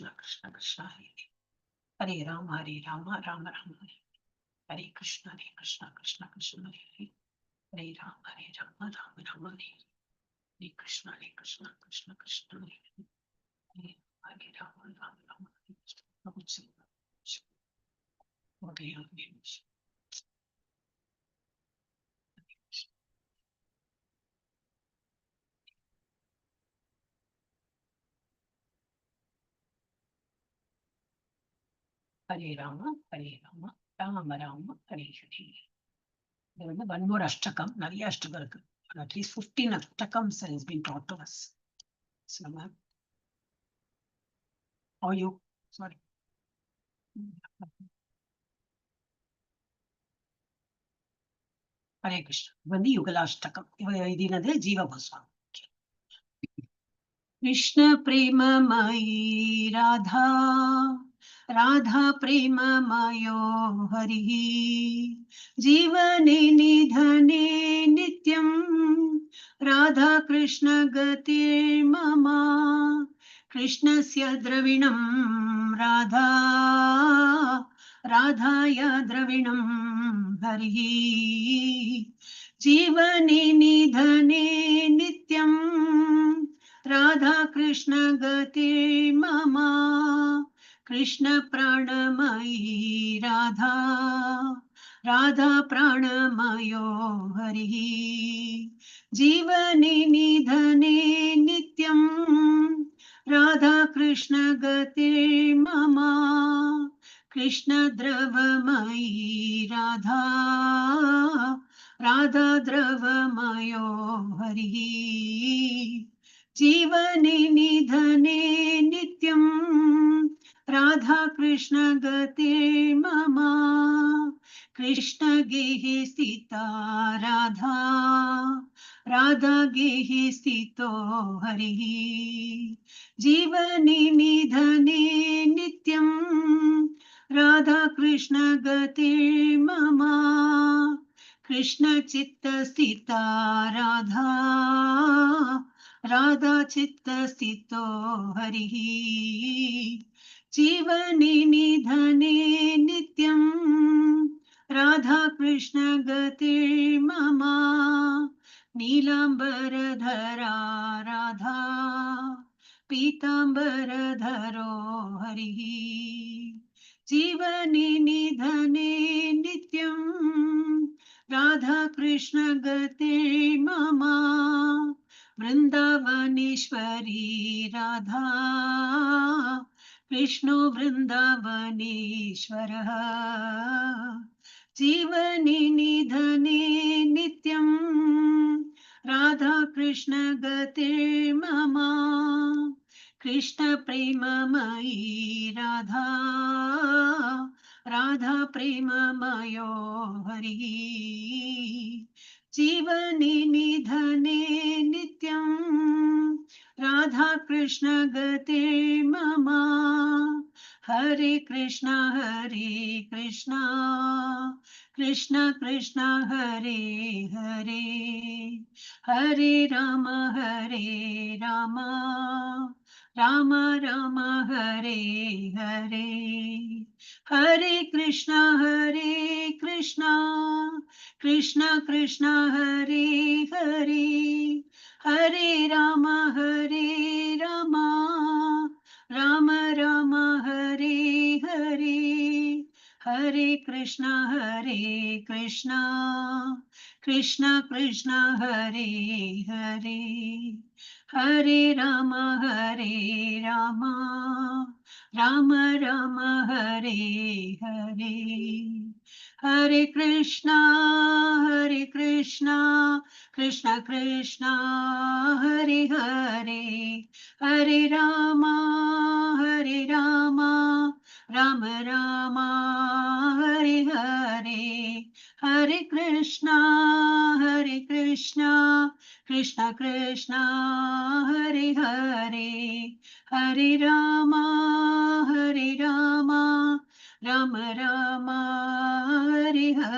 कृष्ण कृष्ण हरे राम राम राम हरे कृष्ण कृष्ण कृष्ण हरे हरे राम राम हरे हरे कृष्ण कृष्ण कृष्ण हरे हरे राम हरे राम राम राम हरे हरे இது வந்து one more அஷ்டகம், நிறைய அஷ்டகம் இருக்கு. At least 15 ashtakams has been taught to us. So, ma'am, how are you? Sorry. Hare Krishna. வந்து யுகலாஷ்டகம். இது என்னது? ஜீவ கோஸ்வாமி. कृष्ण प्रेममयी राधा राधा प्रेममयो हरिः जीवने निधने नित्यं राधा कृष्ण गतिर्मम कृष्णस्य द्रविणं राधा राधाय द्रविणं हरिः जीवने निधने नित्यं राधा कृष्ण गतिर्मम कृष्ण प्राणमयी राधा राधा प्राणमयो हरिः जीवने निधने नित्यं राधा कृष्ण गतिर्मम कृष्ण द्रवमयी राधा राधा द्रवमयो हरिः जीवने निधने नित्यं राधा कृष्ण गतिर्मम कृष्ण गेहे स्थिता राधा राधा गेहे स्थितो हरिः जीवने निधने नित्यं राधा कृष्ण गतिर्मम कृष्ण चित्त स्थिता राधा राधा चित्त स्थितो हरिः जीवने निधने नित्यं राधा कृष्ण गतिर्मम नीलांबरधरा राधा पीतांबरधरो हरिः जीवने निधने नित्यं राधा कृष्ण गतिर्मम वृंदावनेश्वरी राधा कृष्णो वृंदावनेश्वरः जीवने निधने नित्यं राधा कृष्ण गतिर्मम कृष्ण प्रेममयी राधा राधा प्रेममयो हरिः जीवने निधने नित्यं राधा कृष्ण गतिर्मम हरे कृष्ण कृष्ण कृष्ण हरे हरे हरे राम राम राम हरे हरे हरे कृष्ण कृष्ण कृष्ण हरे हरे हरे राम राम राम हरे हरे हरे कृष्ण कृष्ण कृष्ण हरे हरे हरे राम राम राम हरे हरे हरे कृष्ण कृष्ण कृष्ण हरे हरे हरे राम राम राम हरे हरे हरे कृष्ण कृष्ण कृष्ण हरे हरे हरे राम राम राम हरे हरे